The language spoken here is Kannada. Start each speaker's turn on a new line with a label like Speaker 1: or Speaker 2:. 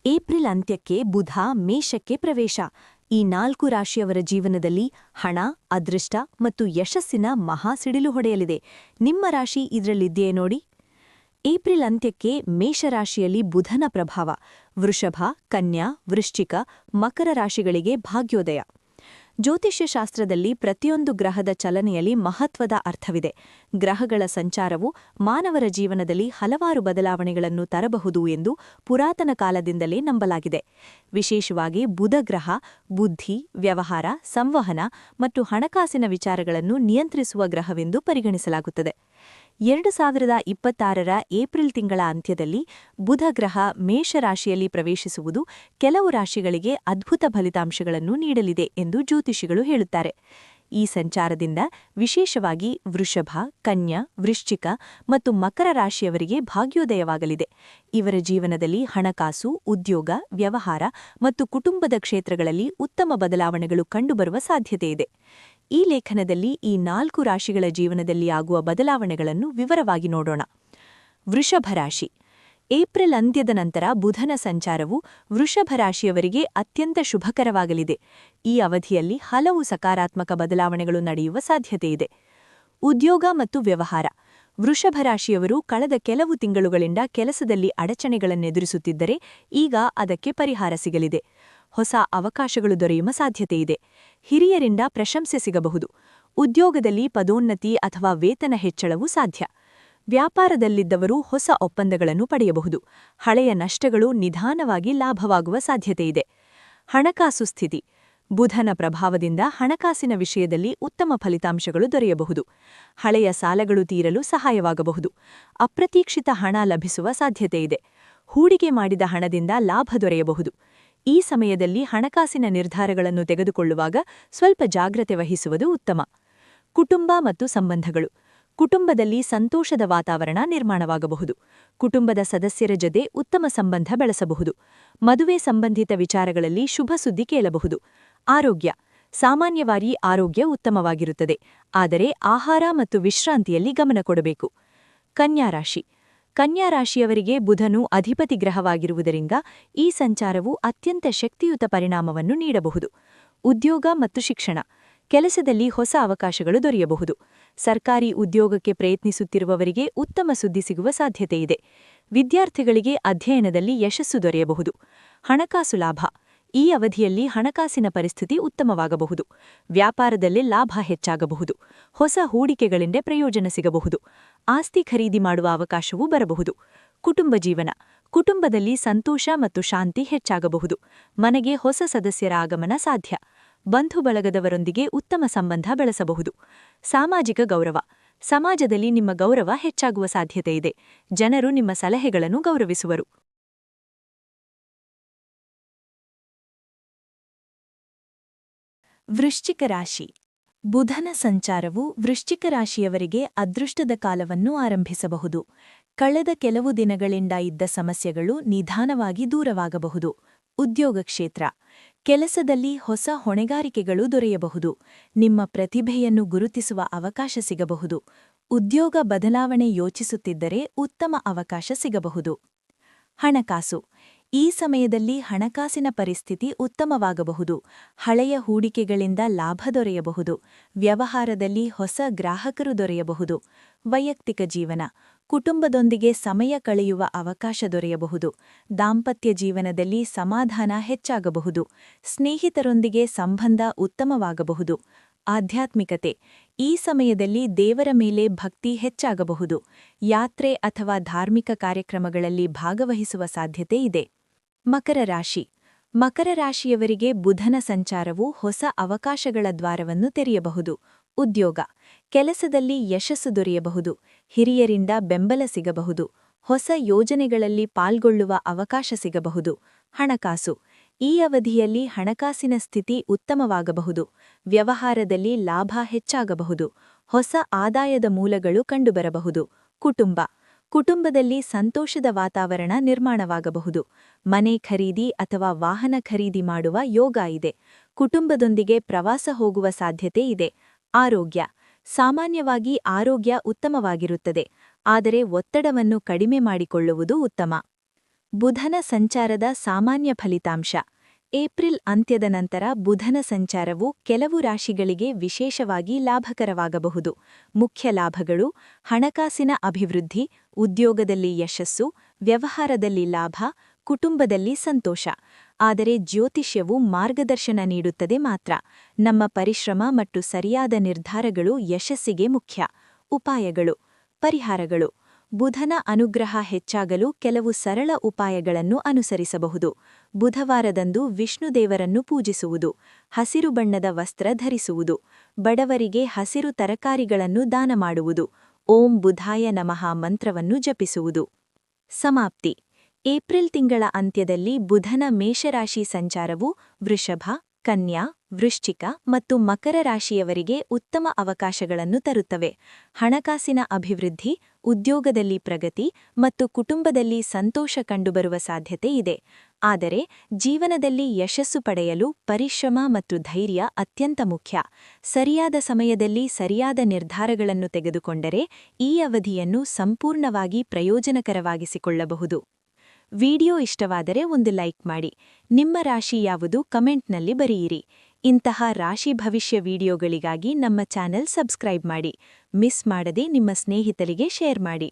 Speaker 1: ಏಪ್ರಿಲ್ ಅಂತ್ಯಕ್ಕೆ ಬುಧ ಮೇಷಕ್ಕೆ ಪ್ರವೇಶ. ಈ 4 ರಾಶಿಯವರ ಜೀವನದಲ್ಲಿ ಹಣ, ಅದೃಷ್ಟ ಮತ್ತು ಯಶಸ್ಸಿನ ಮಹಾ ಸಿಡಿಲು ಹೊಡೆಯಲಿದೆ. ನಿಮ್ಮ ರಾಶಿ ಇದರಲ್ಲಿದೆಯೇ ನೋಡಿ. ಏಪ್ರಿಲ್ ಅಂತ್ಯಕ್ಕೆ ಮೇಷರಾಶಿಯಲ್ಲಿ ಬುಧನ ಪ್ರಭಾವ. ವೃಷಭ, ಕನ್ಯಾ, ವೃಶ್ಚಿಕ, ಮಕರ ರಾಶಿಗಳಿಗೆ ಭಾಗ್ಯೋದಯ. ಜ್ಯೋತಿಷ್ಯಶಾಸ್ತ್ರದಲ್ಲಿ ಪ್ರತಿಯೊಂದು ಗ್ರಹದ ಚಲನೆಯಲ್ಲಿ ಮಹತ್ವದ ಅರ್ಥವಿದೆ. ಗ್ರಹಗಳ ಸಂಚಾರವು ಮಾನವರ ಜೀವನದಲ್ಲಿ ಹಲವಾರು ಬದಲಾವಣೆಗಳನ್ನು ತರಬಹುದು ಎಂದು ಪುರಾತನ ಕಾಲದಿಂದಲೇ ನಂಬಲಾಗಿದೆ. ವಿಶೇಷವಾಗಿ ಬುಧ ಗ್ರಹ ಬುದ್ಧಿ, ವ್ಯವಹಾರ, ಸಂವಹನ ಮತ್ತು ಹಣಕಾಸಿನ ವಿಚಾರಗಳನ್ನು ನಿಯಂತ್ರಿಸುವ ಗ್ರಹವೆಂದು ಪರಿಗಣಿಸಲಾಗುತ್ತದೆ. 2026ರ ಏಪ್ರಿಲ್ ತಿಂಗಳ ಅಂತ್ಯದಲ್ಲಿ ಬುಧ ಗ್ರಹ ಮೇಷರಾಶಿಯಲ್ಲಿ ಪ್ರವೇಶಿಸುವುದು ಕೆಲವು ರಾಶಿಗಳಿಗೆ ಅದ್ಭುತ ಫಲಿತಾಂಶಗಳನ್ನು ನೀಡಲಿದೆ ಎಂದು ಜ್ಯೋತಿಷಿಗಳು ಹೇಳುತ್ತಾರೆ. ಈ ಸಂಚಾರದಿಂದ ವಿಶೇಷವಾಗಿ ವೃಷಭ, ಕನ್ಯಾ, ವೃಶ್ಚಿಕ ಮತ್ತು ಮಕರ ರಾಶಿಯವರಿಗೆ ಭಾಗ್ಯೋದಯವಾಗಲಿದೆ. ಇವರ ಜೀವನದಲ್ಲಿ ಹಣಕಾಸು, ಉದ್ಯೋಗ, ವ್ಯವಹಾರ ಮತ್ತು ಕುಟುಂಬದ ಕ್ಷೇತ್ರಗಳಲ್ಲಿ ಉತ್ತಮ ಬದಲಾವಣೆಗಳು ಕಂಡುಬರುವ ಸಾಧ್ಯತೆಯಿದೆ. ಈ ಲೇಖನದಲ್ಲಿ ಈ 4 ರಾಶಿಗಳ ಜೀವನದಲ್ಲಿ ಆಗುವ ಬದಲಾವಣೆಗಳನ್ನು ವಿವರವಾಗಿ ನೋಡೋಣ. ವೃಷಭ ರಾಶಿ. ಏಪ್ರಿಲ್ ಅಂತ್ಯದ ನಂತರ ಬುಧನ ಸಂಚಾರವು ವೃಷಭ ರಾಶಿಯವರಿಗೆ ಅತ್ಯಂತ ಶುಭಕರವಾಗಲಿದೆ. ಈ ಅವಧಿಯಲ್ಲಿ ಹಲವು ಸಕಾರಾತ್ಮಕ ಬದಲಾವಣೆಗಳು ನಡೆಯುವ ಸಾಧ್ಯತೆಯಿದೆ. ಉದ್ಯೋಗ ಮತ್ತು ವ್ಯವಹಾರ. ವೃಷಭ ರಾಶಿಯವರು ಕಳೆದ ಕೆಲವು ತಿಂಗಳುಗಳಿಂದ ಕೆಲಸದಲ್ಲಿ ಅಡಚಣೆಗಳನ್ನೆದುರಿಸುತ್ತಿದ್ದರೆ ಈಗ ಅದಕ್ಕೆ ಪರಿಹಾರ ಸಿಗಲಿದೆ. ಹೊಸ ಅವಕಾಶಗಳು ದೊರೆಯುವ ಸಾಧ್ಯತೆಯಿದೆ. ಹಿರಿಯರಿಂದ ಪ್ರಶಂಸೆ ಸಿಗಬಹುದು. ಉದ್ಯೋಗದಲ್ಲಿ ಪದೋನ್ನತಿ ಅಥವಾ ವೇತನ ಹೆಚ್ಚಳವೂ ಸಾಧ್ಯ. ವ್ಯಾಪಾರದಲ್ಲಿದ್ದವರು ಹೊಸ ಒಪ್ಪಂದಗಳನ್ನು ಪಡೆಯಬಹುದು. ಹಳೆಯ ನಷ್ಟಗಳು ನಿಧಾನವಾಗಿ ಲಾಭವಾಗುವ ಸಾಧ್ಯತೆಯಿದೆ. ಹಣಕಾಸು ಸ್ಥಿತಿ. ಬುಧನ ಪ್ರಭಾವದಿಂದ ಹಣಕಾಸಿನ ವಿಷಯದಲ್ಲಿ ಉತ್ತಮ ಫಲಿತಾಂಶಗಳು ದೊರೆಯಬಹುದು. ಹಳೆಯ ಸಾಲಗಳು ತೀರಲು ಸಹಾಯವಾಗಬಹುದು. ಅಪ್ರತೀಕ್ಷಿತ ಹಣ ಲಭಿಸುವ ಸಾಧ್ಯತೆಯಿದೆ. ಹೂಡಿಕೆ ಮಾಡಿದ ಹಣದಿಂದ ಲಾಭ ದೊರೆಯಬಹುದು. ಈ ಸಮಯದಲ್ಲಿ ಹಣಕಾಸಿನ ನಿರ್ಧಾರಗಳನ್ನು ತೆಗೆದುಕೊಳ್ಳುವಾಗ ಸ್ವಲ್ಪ ಜಾಗ್ರತೆ ವಹಿಸುವುದು ಉತ್ತಮ. ಕುಟುಂಬ ಮತ್ತು ಸಂಬಂಧಗಳು. ಕುಟುಂಬದಲ್ಲಿ ಸಂತೋಷದ ವಾತಾವರಣ ನಿರ್ಮಾಣವಾಗಬಹುದು. ಕುಟುಂಬದ ಸದಸ್ಯರ ಜೊತೆ ಉತ್ತಮ ಸಂಬಂಧ ಬೆಳೆಸಬಹುದು. ಮದುವೆ ಸಂಬಂಧಿತ ವಿಚಾರಗಳಲ್ಲಿ ಶುಭ ಸುದ್ದಿ ಕೇಳಬಹುದು. ಆರೋಗ್ಯ. ಸಾಮಾನ್ಯವಾಗಿ ಆರೋಗ್ಯ ಉತ್ತಮವಾಗಿರುತ್ತದೆ, ಆದರೆ ಆಹಾರ ಮತ್ತು ವಿಶ್ರಾಂತಿಯಲ್ಲಿ ಗಮನ ಕೊಡಬೇಕು. ಕನ್ಯಾ ರಾಶಿ. ಕನ್ಯಾ ರಾಶಿಯವರಿಗೆ ಬುಧನು ಅಧಿಪತಿ ಗ್ರಹವಾಗಿರುವುದರಿಂದ ಈ ಸಂಚಾರವು ಅತ್ಯಂತ ಶಕ್ತಿಯುತ ಪರಿಣಾಮವನ್ನು ನೀಡಬಹುದು. ಉದ್ಯೋಗ ಮತ್ತು ಶಿಕ್ಷಣ. ಕೆಲಸದಲ್ಲಿ ಹೊಸ ಅವಕಾಶಗಳು ದೊರೆಯಬಹುದು. ಸರ್ಕಾರಿ ಉದ್ಯೋಗಕ್ಕೆ ಪ್ರಯತ್ನಿಸುತ್ತಿರುವವರಿಗೆ ಉತ್ತಮ ಸುದ್ದಿ ಸಿಗುವ ಸಾಧ್ಯತೆಯಿದೆ. ವಿದ್ಯಾರ್ಥಿಗಳಿಗೆ ಅಧ್ಯಯನದಲ್ಲಿ ಯಶಸ್ಸು ದೊರೆಯಬಹುದು. ಹಣಕಾಸು ಲಾಭ. ಈ ಅವಧಿಯಲ್ಲಿ ಹಣಕಾಸಿನ ಪರಿಸ್ಥಿತಿ ಉತ್ತಮವಾಗಬಹುದು. ವ್ಯಾಪಾರದಲ್ಲಿ ಲಾಭ ಹೆಚ್ಚಾಗಬಹುದು. ಹೊಸ ಹೂಡಿಕೆಗಳಿಂದ ಪ್ರಯೋಜನ ಸಿಗಬಹುದು. ಆಸ್ತಿ ಖರೀದಿ ಮಾಡುವ ಅವಕಾಶವೂ ಬರಬಹುದು. ಕುಟುಂಬ ಜೀವನ. ಕುಟುಂಬದಲ್ಲಿ ಸಂತೋಷ ಮತ್ತು ಶಾಂತಿ ಹೆಚ್ಚಾಗಬಹುದು. ಮನೆಗೆ ಹೊಸ ಸದಸ್ಯರ ಆಗಮನ ಸಾಧ್ಯ. ಬಂಧು ಬಳಗದವರೊಂದಿಗೆ ಉತ್ತಮ ಸಂಬಂಧ ಬೆಳೆಸಬಹುದು. ಸಾಮಾಜಿಕ ಗೌರವ. ಸಮಾಜದಲ್ಲಿ ನಿಮ್ಮ ಗೌರವ ಹೆಚ್ಚಾಗುವ ಸಾಧ್ಯತೆಯಿದೆ. ಜನರು ನಿಮ್ಮ ಸಲಹೆಗಳನ್ನು ಗೌರವಿಸುವರು. ವೃಶ್ಚಿಕ ರಾಶಿ. ಬುಧನ ಸಂಚಾರವು ವೃಶ್ಚಿಕ ರಾಶಿಯವರಿಗೆ ಅದೃಷ್ಟದ ಕಾಲವನ್ನು ಆರಂಭಿಸಬಹುದು. ಕಳೆದ ಕೆಲವು ದಿನಗಳಿಂದ ಇದ್ದ ಸಮಸ್ಯೆಗಳು ನಿಧಾನವಾಗಿ ದೂರವಾಗಬಹುದು. ಉದ್ಯೋಗ ಕ್ಷೇತ್ರ. ಕೆಲಸದಲ್ಲಿ ಹೊಸ ಹೊಣೆಗಾರಿಕೆಗಳು ದೊರೆಯಬಹುದು. ನಿಮ್ಮ ಪ್ರತಿಭೆಯನ್ನು ಗುರುತಿಸುವ ಅವಕಾಶ ಸಿಗಬಹುದು. ಉದ್ಯೋಗ ಬದಲಾವಣೆ ಯೋಚಿಸುತ್ತಿದ್ದರೆ ಉತ್ತಮ ಅವಕಾಶ ಸಿಗಬಹುದು. ಹಣಕಾಸು. ಈ ಸಮಯದಲ್ಲಿ ಹಣಕಾಸಿನ ಪರಿಸ್ಥಿತಿ ಉತ್ತಮವಾಗಬಹುದು. ಹಳೆಯ ಹೂಡಿಕೆಗಳಿಂದ ಲಾಭ ದೊರೆಯಬಹುದು. ವ್ಯವಹಾರದಲ್ಲಿ ಹೊಸ ಗ್ರಾಹಕರು ದೊರೆಯಬಹುದು. ವೈಯಕ್ತಿಕ ಜೀವನ. ಕುಟುಂಬದೊಂದಿಗೆ ಸಮಯ ಕಳೆಯುವ ಅವಕಾಶ ದೊರೆಯಬಹುದು. ದಾಂಪತ್ಯ ಜೀವನದಲ್ಲಿ ಸಮಾಧಾನ ಹೆಚ್ಚಾಗಬಹುದು. ಸ್ನೇಹಿತರೊಂದಿಗೆ ಸಂಬಂಧ ಉತ್ತಮವಾಗಬಹುದು. ಆಧ್ಯಾತ್ಮಿಕತೆ. ಈ ಸಮಯದಲ್ಲಿ ದೇವರ ಮೇಲೆ ಭಕ್ತಿ ಹೆಚ್ಚಾಗಬಹುದು. ಯಾತ್ರೆ ಅಥವಾ ಧಾರ್ಮಿಕ ಕಾರ್ಯಕ್ರಮಗಳಲ್ಲಿ ಭಾಗವಹಿಸುವ ಸಾಧ್ಯತೆ ಇದೆ. ಮಕರ ರಾಶಿ. ಮಕರ ರಾಶಿಯವರಿಗೆ ಬುಧನ ಸಂಚಾರವು ಹೊಸ ಅವಕಾಶಗಳ ದ್ವಾರವನ್ನು ತೆರೆಯಬಹುದು. ಉದ್ಯೋಗ. ಕೆಲಸದಲ್ಲಿ ಯಶಸ್ಸು ದೊರೆಯಬಹುದು. ಹಿರಿಯರಿಂದ ಬೆಂಬಲ ಸಿಗಬಹುದು. ಹೊಸ ಯೋಜನೆಗಳಲ್ಲಿ ಪಾಲ್ಗೊಳ್ಳುವ ಅವಕಾಶ ಸಿಗಬಹುದು. ಹಣಕಾಸು. ಈ ಅವಧಿಯಲ್ಲಿ ಹಣಕಾಸಿನ ಸ್ಥಿತಿ ಉತ್ತಮವಾಗಬಹುದು. ವ್ಯವಹಾರದಲ್ಲಿ ಲಾಭ ಹೆಚ್ಚಾಗಬಹುದು. ಹೊಸ ಆದಾಯದ ಮೂಲಗಳು ಕಂಡುಬರಬಹುದು. ಕುಟುಂಬ. ಕುಟುಂಬದಲ್ಲಿ ಸಂತೋಷದ ವಾತಾವರಣ ನಿರ್ಮಾಣವಾಗಬಹುದು. ಮನೆ ಖರೀದಿ ಅಥವಾ ವಾಹನ ಖರೀದಿ ಮಾಡುವ ಯೋಗ ಇದೆ. ಕುಟುಂಬದೊಂದಿಗೆ ಪ್ರವಾಸ ಹೋಗುವ ಸಾಧ್ಯತೆ ಇದೆ. ಆರೋಗ್ಯ. ಸಾಮಾನ್ಯವಾಗಿ ಆರೋಗ್ಯ ಉತ್ತಮವಾಗಿರುತ್ತದೆ, ಆದರೆ ಒತ್ತಡವನ್ನು ಕಡಿಮೆ ಮಾಡಿಕೊಳ್ಳುವುದು ಉತ್ತಮ. ಬುಧನ ಸಂಚಾರದ ಸಾಮಾನ್ಯ ಫಲಿತಾಂಶ. ಏಪ್ರಿಲ್ ಅಂತ್ಯದ ನಂತರ ಬುಧನ ಸಂಚಾರವು ಕೆಲವು ರಾಶಿಗಳಿಗೆ ವಿಶೇಷವಾಗಿ ಲಾಭಕರವಾಗಬಹುದು. ಮುಖ್ಯ ಲಾಭಗಳು: ಹಣಕಾಸಿನ ಅಭಿವೃದ್ಧಿ, ಉದ್ಯೋಗದಲ್ಲಿ ಯಶಸ್ಸು, ವ್ಯವಹಾರದಲ್ಲಿ ಲಾಭ, ಕುಟುಂಬದಲ್ಲಿ ಸಂತೋಷ. ಆದರೆ ಜ್ಯೋತಿಷ್ಯವು ಮಾರ್ಗದರ್ಶನ ನೀಡುತ್ತದೆ ಮಾತ್ರ. ನಮ್ಮ ಪರಿಶ್ರಮ ಮತ್ತು ಸರಿಯಾದ ನಿರ್ಧಾರಗಳು ಯಶಸ್ಸಿಗೆ ಮುಖ್ಯ. ಉಪಾಯಗಳು: ಪರಿಹಾರಗಳು. ಬುಧನ ಅನುಗ್ರಹ ಹೆಚ್ಚಾಗಲು ಕೆಲವು ಸರಳ ಉಪಾಯಗಳನ್ನು ಅನುಸರಿಸಬಹುದು. ಬುಧವಾರದಂದು ವಿಷ್ಣುದೇವರನ್ನು ಪೂಜಿಸುವುದು, ಹಸಿರು ಬಣ್ಣದ ವಸ್ತ್ರ ಧರಿಸುವುದು, ಬಡವರಿಗೆ ಹಸಿರು ತರಕಾರಿಗಳನ್ನು ದಾನ ಮಾಡುವುದು, ಓಂ ಬುಧಾಯ ನಮಃ ಮಂತ್ರವನ್ನು ಜಪಿಸುವುದು. ಸಮಾಪ್ತಿ. ಏಪ್ರಿಲ್ ತಿಂಗಳ ಅಂತ್ಯದಲ್ಲಿ ಬುಧನ ಮೇಷರಾಶಿ ಸಂಚಾರವು ವೃಷಭ, ಕನ್ಯಾ, ವೃಶ್ಚಿಕ ಮತ್ತು ಮಕರ ರಾಶಿಯವರಿಗೆ ಉತ್ತಮ ಅವಕಾಶಗಳನ್ನು ತರುತ್ತವೆ. ಹಣಕಾಸಿನ ಅಭಿವೃದ್ಧಿ, ಉದ್ಯೋಗದಲ್ಲಿ ಪ್ರಗತಿ ಮತ್ತು ಕುಟುಂಬದಲ್ಲಿ ಸಂತೋಷ ಕಂಡುಬರುವ ಸಾಧ್ಯತೆ ಇದೆ. ಆದರೆ ಜೀವನದಲ್ಲಿ ಯಶಸ್ಸು ಪಡೆಯಲು ಪರಿಶ್ರಮ ಮತ್ತು ಧೈರ್ಯ ಅತ್ಯಂತ ಮುಖ್ಯ. ಸರಿಯಾದ ಸಮಯದಲ್ಲಿ ಸರಿಯಾದ ನಿರ್ಧಾರಗಳನ್ನು ತೆಗೆದುಕೊಂಡರೆ ಈ ಅವಧಿಯನ್ನು ಸಂಪೂರ್ಣವಾಗಿ ಪ್ರಯೋಜನಕರವಾಗಿಸಿಕೊಳ್ಳಬಹುದು. ವಿಡಿಯೋ ಇಷ್ಟವಾದರೆ ಒಂದು ಲೈಕ್ ಮಾಡಿ. ನಿಮ್ಮ ರಾಶಿ ಯಾವುದು ಕಮೆಂಟ್ನಲ್ಲಿ ಬರೆಯಿರಿ. ಇಂತಹ ರಾಶಿ ಭವಿಷ್ಯ ವಿಡಿಯೋಗಳಿಗಾಗಿ ನಮ್ಮ ಚಾನೆಲ್ ಸಬ್ಸ್ಕ್ರೈಬ್ ಮಾಡಿ. ಮಿಸ್ ಮಾಡದೆ ನಿಮ್ಮ ಸ್ನೇಹಿತರಿಗೆ ಶೇರ್ ಮಾಡಿ.